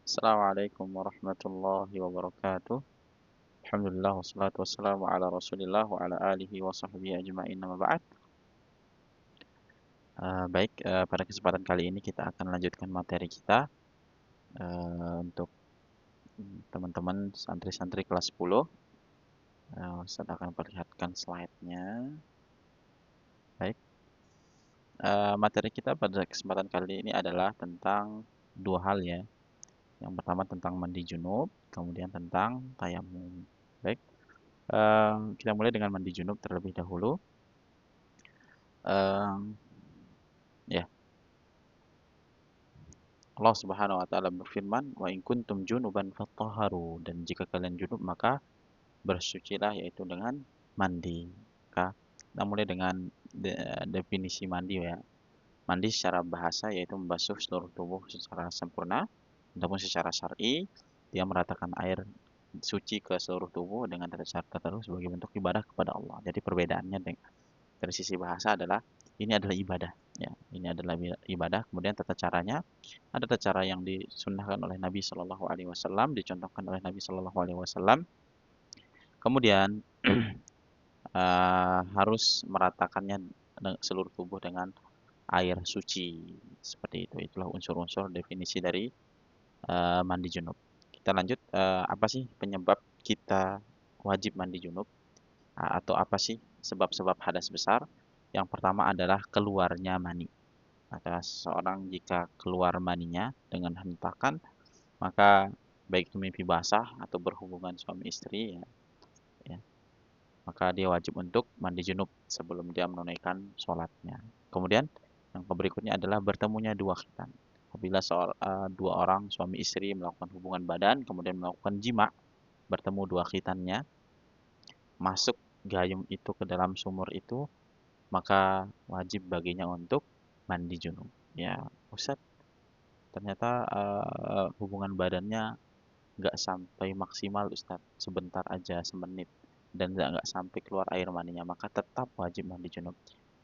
Assalamualaikum warahmatullahi wabarakatuh. Alhamdulillah wassalatu wassalamu ala Rasulillah wa ala alihi wa sahbihi ajma'in amma ba'd. Baik, pada kesempatan kali ini kita akan lanjutkan materi kita untuk teman-teman santri-santri kelas 10. Ustaz akan perlihatkan slide-nya. Baik, materi kita pada kesempatan kali ini adalah tentang dua hal ya. Yang pertama tentang mandi junub, kemudian tentang tayamum. Baik, kita mulai dengan mandi junub terlebih dahulu. Ya, Allah Subhanahu wa taala berfirman, "Wa in kuntum junuban fattahharu." Dan jika kalian junub maka bersucilah, yaitu dengan mandi. Maka kita mulai dengan definisi mandi ya. Mandi secara bahasa yaitu membasuh seluruh tubuh secara sempurna. Namun secara syar'i dia meratakan air suci ke seluruh tubuh dengan tata cara tertentu sebagai bentuk ibadah kepada Allah. Jadi perbedaannya dari sisi bahasa adalah ini adalah ibadah ya, ini adalah ibadah. Kemudian tata caranya, ada tata cara yang disunnahkan oleh Nabi Shallallahu Alaihi Wasallam, dicontohkan oleh Nabi Shallallahu Alaihi Wasallam. Kemudian harus meratakannya seluruh tubuh dengan air suci, seperti itu. Itulah unsur-unsur definisi dari mandi junub. Kita lanjut, apa sih penyebab kita wajib mandi junub? Atau apa sih sebab-sebab hadas besar? Yang pertama adalah keluarnya mani. Maka seseorang jika keluar maninya dengan hentakan, maka baik itu mimpi basah atau berhubungan suami istri ya, maka dia wajib untuk mandi junub sebelum dia menunaikan sholatnya. Kemudian yang berikutnya adalah bertemunya dua khitan. Apabila dua orang suami istri melakukan hubungan badan, kemudian melakukan jima, bertemu dua khitannya, masuk gayung itu ke dalam sumur itu, maka wajib baginya untuk mandi junub. Ya, Ustaz, ternyata hubungan badannya nggak sampai maksimal Ustaz, sebentar aja, semenit, dan nggak sampai keluar air maninya, maka tetap wajib mandi junub.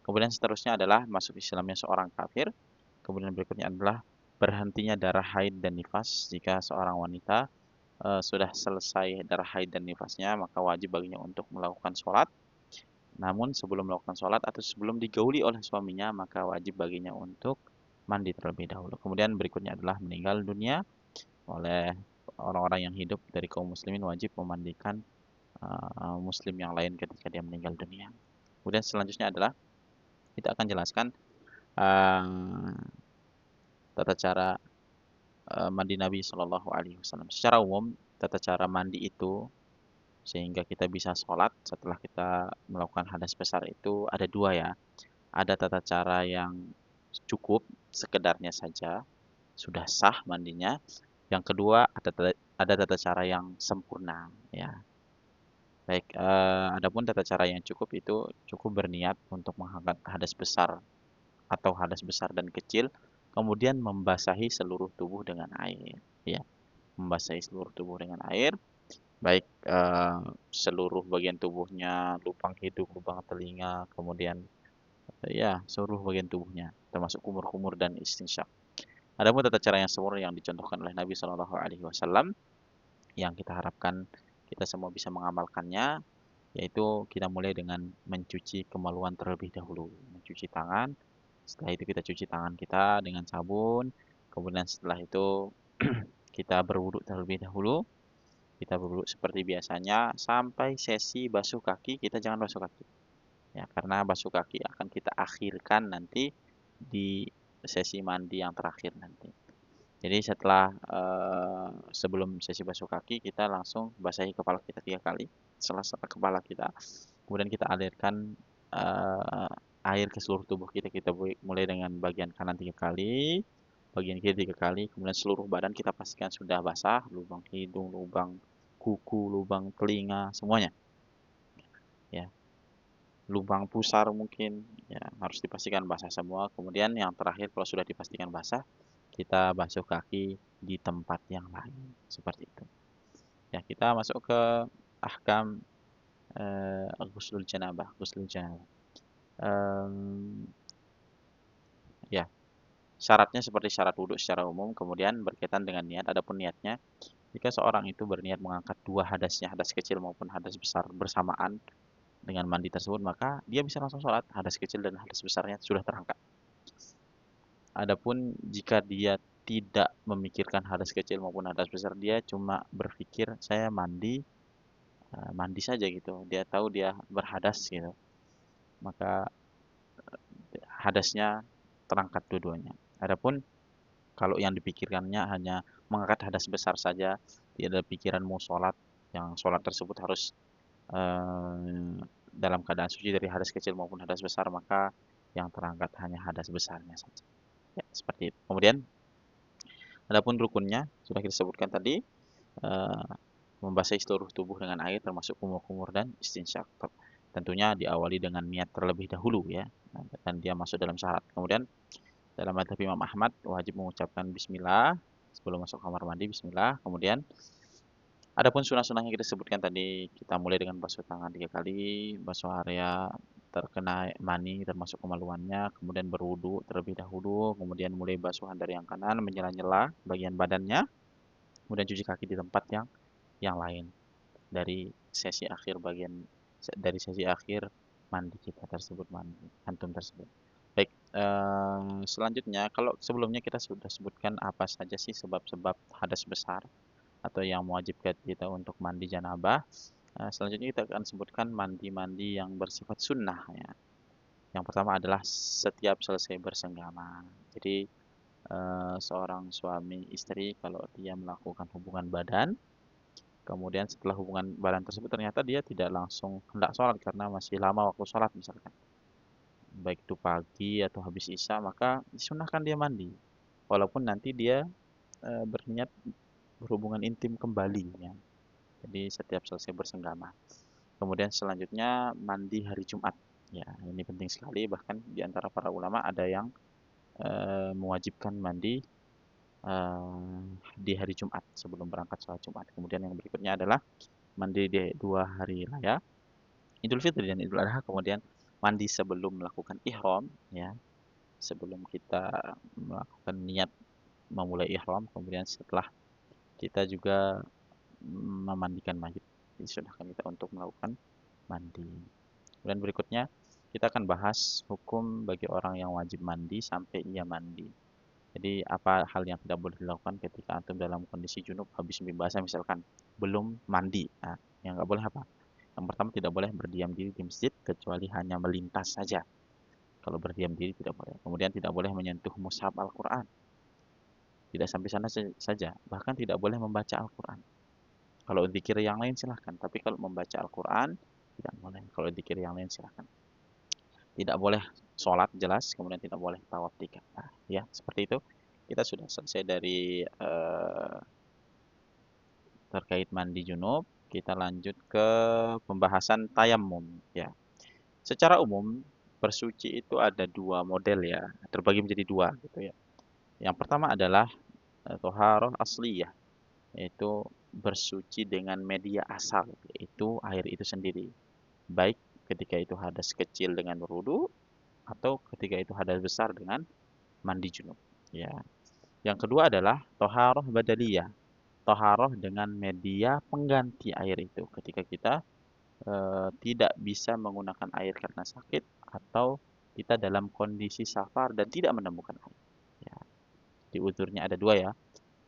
Kemudian seterusnya adalah masuk Islamnya seorang kafir. Kemudian berikutnya adalah berhentinya darah haid dan nifas. Jika seorang wanita sudah selesai darah haid dan nifasnya, maka wajib baginya untuk melakukan sholat. Namun sebelum melakukan sholat atau sebelum digauli oleh suaminya, maka wajib baginya untuk mandi terlebih dahulu. Kemudian berikutnya adalah meninggal dunia oleh orang-orang yang hidup dari kaum muslimin, wajib memandikan muslim yang lain ketika dia meninggal dunia. Kemudian selanjutnya adalah kita akan jelaskan uh, tata cara mandi Nabi Shallallahu Alaihi Wasallam. Secara umum, tata cara mandi itu sehingga kita bisa sholat setelah kita melakukan hadas besar itu ada dua ya. Ada tata cara yang cukup, sekedarnya saja, sudah sah mandinya. Yang kedua, ada tata cara yang sempurna ya. Baik, adapun tata cara yang cukup itu cukup berniat untuk mengangkat hadas besar atau hadas besar dan kecil, kemudian membasahi seluruh tubuh dengan air ya. Membasahi seluruh tubuh dengan air, baik seluruh bagian tubuhnya, lubang hidung, lubang telinga, kemudian ya seluruh bagian tubuhnya, termasuk kumur-kumur dan istinsyak. Adapun tata cara yang sempurna yang dicontohkan oleh Nabi Shallallahu Alaihi Wasallam, yang kita harapkan kita semua bisa mengamalkannya, yaitu kita mulai dengan mencuci kemaluan terlebih dahulu, mencuci tangan. Setelah itu kita cuci tangan kita dengan sabun, kemudian setelah itu kita berwudhu terlebih dahulu. Kita berwudhu seperti biasanya sampai sesi basuh kaki, kita jangan basuh kaki. Ya, karena basuh kaki akan kita akhirkan nanti di sesi mandi yang terakhir nanti. Jadi setelah sebelum sesi basuh kaki, kita langsung basahi kepala kita 3 kali. Setelah kepala kita, kemudian kita alirkan air ke seluruh tubuh kita. Kita mulai dengan bagian kanan 3 kali, bagian kiri 3 kali, kemudian seluruh badan kita pastikan sudah basah, lubang hidung, lubang kuku, lubang telinga, semuanya. Ya, lubang pusar mungkin, ya harus dipastikan basah semua. Kemudian yang terakhir kalau sudah dipastikan basah, kita basuh kaki di tempat yang lain, seperti itu. Ya, kita masuk ke ahkam ghuslul janabah, ghuslul janabah. Ya, Syaratnya seperti syarat wudhu secara umum, kemudian berkaitan dengan niat. Adapun niatnya, jika seorang itu berniat mengangkat dua hadasnya, hadas kecil maupun hadas besar bersamaan dengan mandi tersebut, maka dia bisa langsung sholat. Hadas kecil dan hadas besarnya sudah terangkat. Adapun jika dia tidak memikirkan hadas kecil maupun hadas besar, dia cuma berpikir saya mandi, mandi saja gitu. Dia tahu dia berhadas gitu. Maka hadasnya terangkat dua-duanya. Adapun kalau yang dipikirkannya hanya mengangkat hadas besar saja, tidak ada pikiran mau sholat, yang sholat tersebut harus dalam keadaan suci dari hadas kecil maupun hadas besar, maka yang terangkat hanya hadas besarnya saja. Ya, seperti itu. Kemudian, adapun rukunnya sudah kita sebutkan tadi, eh, membasahi seluruh tubuh dengan air termasuk kumur-kumur dan istinsyak. Tentunya diawali dengan niat terlebih dahulu ya, dan dia masuk dalam syarat. Kemudian dalam madhab Imam Ahmad wajib mengucapkan bismillah sebelum masuk kamar mandi, bismillah. Kemudian adapun sunah-sunah yang kita sebutkan tadi, kita mulai dengan basuh tangan 3 kali, basuh area terkena mani termasuk kemaluannya, kemudian berwudu terlebih dahulu, kemudian mulai basuhan dari yang kanan menyela-nyela bagian badannya, kemudian cuci kaki di tempat yang lain dari sesi akhir mandi kita tersebut, mandi antum tersebut. Baik, selanjutnya kalau sebelumnya kita sudah sebutkan apa saja sih sebab-sebab hadas besar atau yang mewajibkan kita untuk mandi janabah. Selanjutnya kita akan sebutkan mandi-mandi yang bersifat sunnah ya. Yang pertama adalah setiap selesai bersenggama. Jadi seorang suami istri kalau dia melakukan hubungan badan, kemudian setelah hubungan badan tersebut ternyata dia tidak langsung hendak sholat karena masih lama waktu sholat misalkan. Baik itu pagi atau habis isya, maka disunahkan dia mandi. Walaupun nanti dia berniat berhubungan intim kembali ya. Jadi setiap selesai bersenggama. Kemudian selanjutnya mandi hari Jumat. Ya, ini penting sekali, bahkan di antara para ulama ada yang mewajibkan mandi di hari Jumat sebelum berangkat sholat Jumat. Kemudian yang berikutnya adalah mandi di 2 hari raya, Idul Fitri dan Idul Adha. Kemudian mandi sebelum melakukan ihram ya, sebelum kita melakukan niat memulai ihram. Kemudian setelah kita juga memandikan mayit, disunahkan kita untuk melakukan mandi. Dan berikutnya kita akan bahas hukum bagi orang yang wajib mandi sampai ia mandi. Jadi apa hal yang tidak boleh dilakukan ketika antum dalam kondisi junub habis mimpi basah misalkan belum mandi. Nah, yang nggak boleh apa? Yang pertama tidak boleh berdiam diri di masjid kecuali hanya melintas saja. Kalau berdiam diri tidak boleh. Kemudian tidak boleh menyentuh mushaf Al-Quran. Tidak sampai sana saja. Bahkan tidak boleh membaca Al-Quran. Kalau zikir yang lain silahkan. Tapi kalau membaca Al-Quran tidak boleh. Kalau zikir yang lain silahkan. Tidak boleh sholat jelas. Kemudian tidak boleh tawaf 3. Nah, ya seperti itu. Kita sudah selesai dari terkait mandi junub. Kita lanjut ke pembahasan tayamum. Ya. Secara umum bersuci itu ada dua model ya. Terbagi menjadi dua gitu ya. Yang pertama adalah toharoh asliyah, yaitu bersuci dengan media asal, yaitu air itu sendiri. Baik ketika itu hadas kecil dengan berwudu atau ketika itu hadas besar dengan mandi junub. Ya. Yang kedua adalah toharoh badaliyah, toharoh dengan media pengganti air itu. Ketika kita tidak bisa menggunakan air karena sakit atau kita dalam kondisi safar dan tidak menemukan air. Ya. Di uzurnya ada dua ya,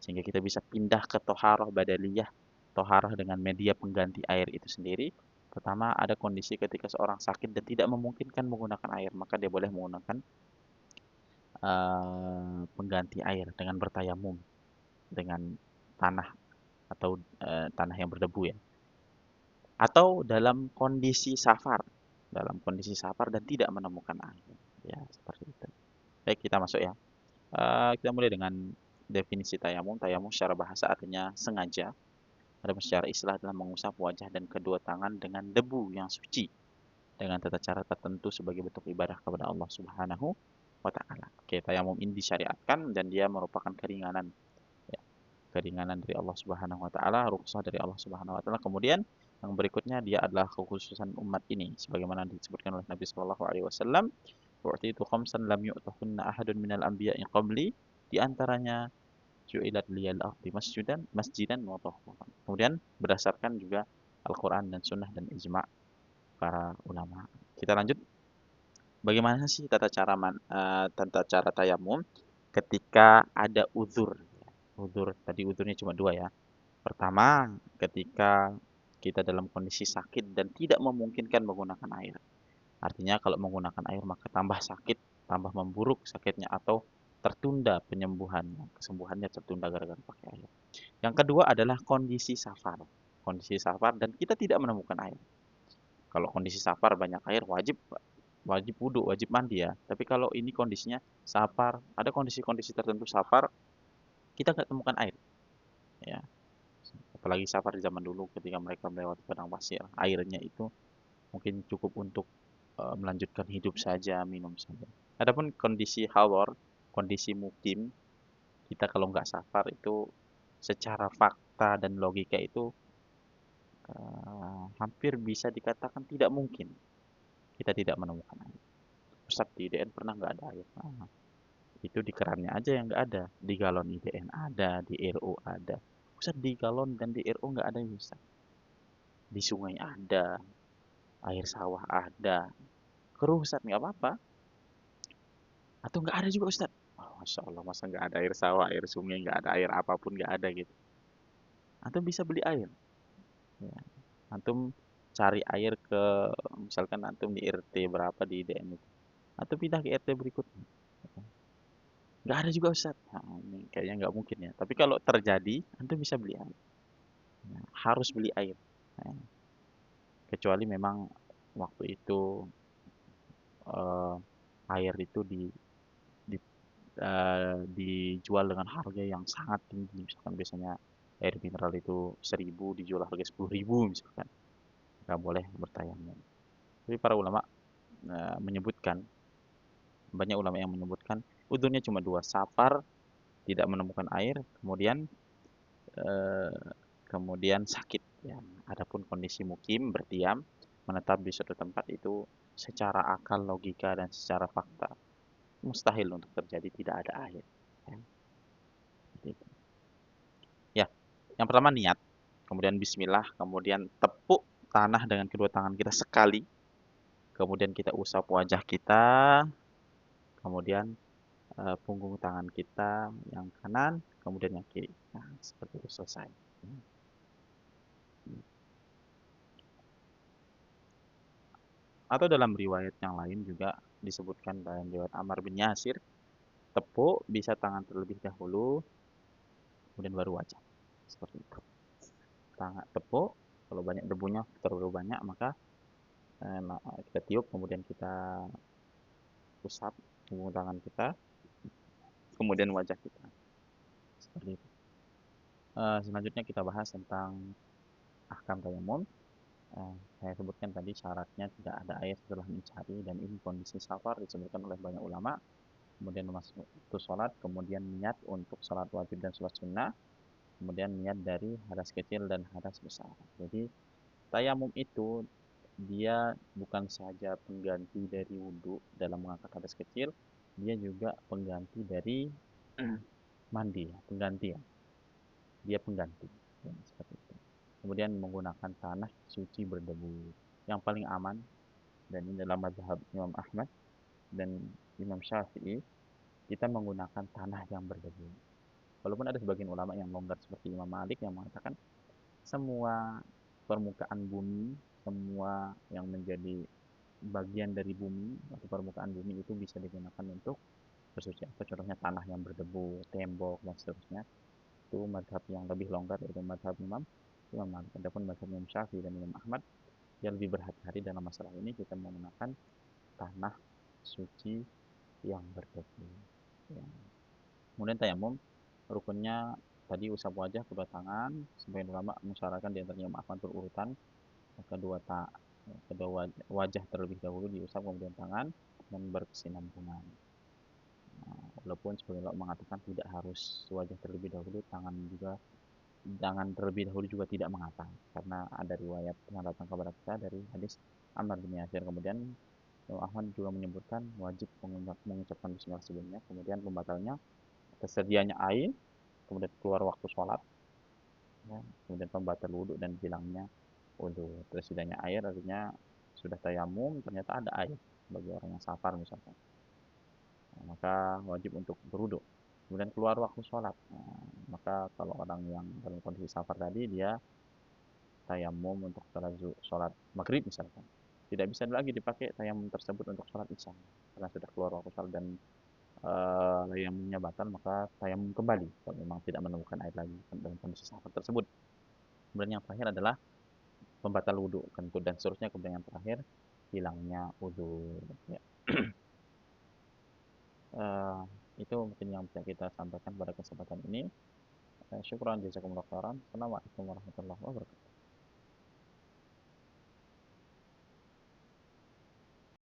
sehingga kita bisa pindah ke toharoh badaliyah, toharoh dengan media pengganti air itu sendiri. Pertama, ada kondisi ketika seorang sakit dan tidak memungkinkan menggunakan air, maka dia boleh menggunakan pengganti air dengan bertayamum dengan tanah atau tanah yang berdebu ya. Atau dalam kondisi safar dan tidak menemukan air. Ya, seperti itu. Baik, kita masuk ya. Kita mulai dengan definisi tayamum. Tayamum secara bahasa artinya sengaja. Adapun secara istilah adalah mengusap wajah dan kedua tangan dengan debu yang suci dengan tata cara tertentu sebagai bentuk ibadah kepada Allah Subhanahu wa taala. Oke, tayamum ini disyariatkan dan dia merupakan keringanan ya, keringanan dari Allah Subhanahu wa taala, rukhsah dari Allah Subhanahu wa taala. Kemudian yang berikutnya dia adalah kekhususan umat ini sebagaimana disebutkan oleh Nabi Shallallahu alaihi wasallam, U'titu khamsan lam yu'tahunna ahadun minal anbiya'i qabli, di antaranya ju'ilat liyal ardi masjidan wa tahuran. Kemudian berdasarkan juga Al-Qur'an dan Sunnah dan ijma' para ulama. Kita lanjut, bagaimana sih tata cara tayamum ketika ada uzur? Uzur tadi uzurnya cuma dua ya. Pertama, ketika kita dalam kondisi sakit dan tidak memungkinkan menggunakan air. Artinya kalau menggunakan air maka tambah sakit, tambah memburuk sakitnya atau tertunda penyembuhannya, kesembuhannya tertunda gara-gara pakai air. Yang kedua adalah kondisi safar. Kondisi safar dan kita tidak menemukan air. Kalau kondisi safar banyak air wajib wajib wudhu, wajib mandi ya. Tapi kalau ini kondisinya safar, ada kondisi-kondisi tertentu safar kita nggak temukan air, ya. Apalagi safar di zaman dulu ketika mereka melewati padang pasir, airnya itu mungkin cukup untuk melanjutkan hidup saja, minum saja. Adapun kondisi hawar, kondisi mukim, kita kalau nggak safar itu secara fakta dan logika itu hampir bisa dikatakan tidak mungkin kita tidak menemukan air. Ustaz, di IDN pernah nggak ada air? Nah, itu di kerannya aja yang nggak ada. Di galon IDN ada, di RO ada. Ustaz, di galon dan di RO nggak ada ya Ustaz. Di sungai ada, air sawah ada. Keruh Ustaz, nggak apa-apa. Atau nggak ada juga Ustaz. Oh, Masya Allah, masa nggak ada air sawah, air sungai, nggak ada air apapun nggak ada gitu. Antum bisa beli air. Ya. Antum cari air ke, misalkan antum di RT berapa di IDN itu. Antum pindah ke RT berikutnya. Nggak ada juga Ustaz. Nah, ini kayaknya nggak mungkin ya. Tapi kalau terjadi, antum bisa beli air. Nah, harus beli air. Nah, kecuali memang waktu itu eh, air itu dijual dengan harga yang sangat tinggi. Misalkan biasanya air mineral itu 1.000 dijual harga 10.000 misalkan. Nggak boleh bertayamum. Tapi para ulama menyebutkan, banyak ulama yang menyebutkan udurnya cuma dua, safar tidak menemukan air, eh, kemudian sakit. Ya. Adapun kondisi mukim berdiam, menetap di suatu tempat itu secara akal, logika dan secara fakta mustahil untuk terjadi tidak ada air. Ya, gitu. Ya, yang pertama niat, kemudian bismillah, kemudian tepuk tanah dengan kedua tangan kita sekali, kemudian kita usap wajah kita, kemudian punggung tangan kita yang kanan, kemudian yang kiri. Nah, seperti itu selesai. Atau dalam riwayat yang lain juga disebutkan dalam riwayat Ammar bin Yasir, tepuk bisa tangan terlebih dahulu, kemudian baru wajah. Seperti itu. Tangan tepuk, kalau banyak debunya terlalu banyak maka kita tiup, kemudian kita usap punggung tangan kita, kemudian wajah kita. Seperti itu. Selanjutnya kita bahas tentang ahkam tayamum. Saya sebutkan tadi syaratnya tidak ada air setelah mencari, dan ini kondisi safar disebutkan oleh banyak ulama. Kemudian masuk itu sholat, kemudian niat untuk sholat wajib dan sholat sunnah, kemudian niat dari hadas kecil dan hadas besar. Jadi tayamum itu dia bukan saja pengganti dari wudhu dalam mengangkat hadas kecil, dia juga pengganti dari mandi, ya, pengganti ya. Dia pengganti. Ya, seperti itu. Kemudian menggunakan tanah suci berdebu. Yang paling aman, dan ini dalam mazhab Imam Ahmad dan Imam Syafi'i, kita menggunakan tanah yang berdebu. Walaupun ada sebagian ulama yang longgar seperti Imam Malik yang mengatakan semua permukaan bumi, semua yang menjadi bagian dari bumi atau permukaan bumi itu bisa digunakan untuk bersuci. Atau contohnya tanah yang berdebu, tembok dan seterusnya. Itu madhab yang lebih longgar, yaitu madhab Imam Malik. Adapun madhab Imam Syafi'i dan Imam Ahmad yang lebih berhati-hati dalam masalah ini, kita menggunakan tanah suci yang berdebu. Ya. Kemudian tayamum, rukunnya tadi usap wajah kedua tangan, sebagian ulama mensyaratkan di antaranya Imam Ahmad berurutan, kedua wajah terlebih dahulu diusap, kemudian tangan, dan berkesinambungan. Nah, walaupun sebagian ulama mengatakan tidak harus wajah terlebih dahulu, tangan terlebih dahulu juga tidak mengapa, karena ada riwayat yang datang kepada kita dari hadis Ammar bin Yasir, kemudian Imam Ahmad juga menyebutkan wajib mengucapkan bismillah sebelumnya, kemudian pembatalnya tersedianya air, kemudian keluar waktu sholat, ya, kemudian pembatal wudhu dan hilangnya wudhu. Tersedianya air artinya sudah tayamum, ternyata ada air bagi orang yang safar misalkan. Nah, maka wajib untuk berwudhu. Kemudian keluar waktu sholat. Nah, maka kalau orang yang dalam kondisi safar tadi, dia tayamum untuk sholat maghrib misalkan. Tidak bisa lagi dipakai tayamum tersebut untuk sholat isya. Karena sudah keluar waktu sholat dan tayamumnya batal, maka tayamum kembali kalau memang tidak menemukan air lagi dalam kondisi safar tersebut. Kemudian yang terakhir adalah pembatal wudhu, kentut dan seterusnya. Kemudian yang terakhir hilangnya wudhu. Ya. Eh, itu mungkin yang bisa kita sampaikan pada kesempatan ini. Syukran jazakumullah khairan. Assalamualaikum warahmatullahi wabarakatuh.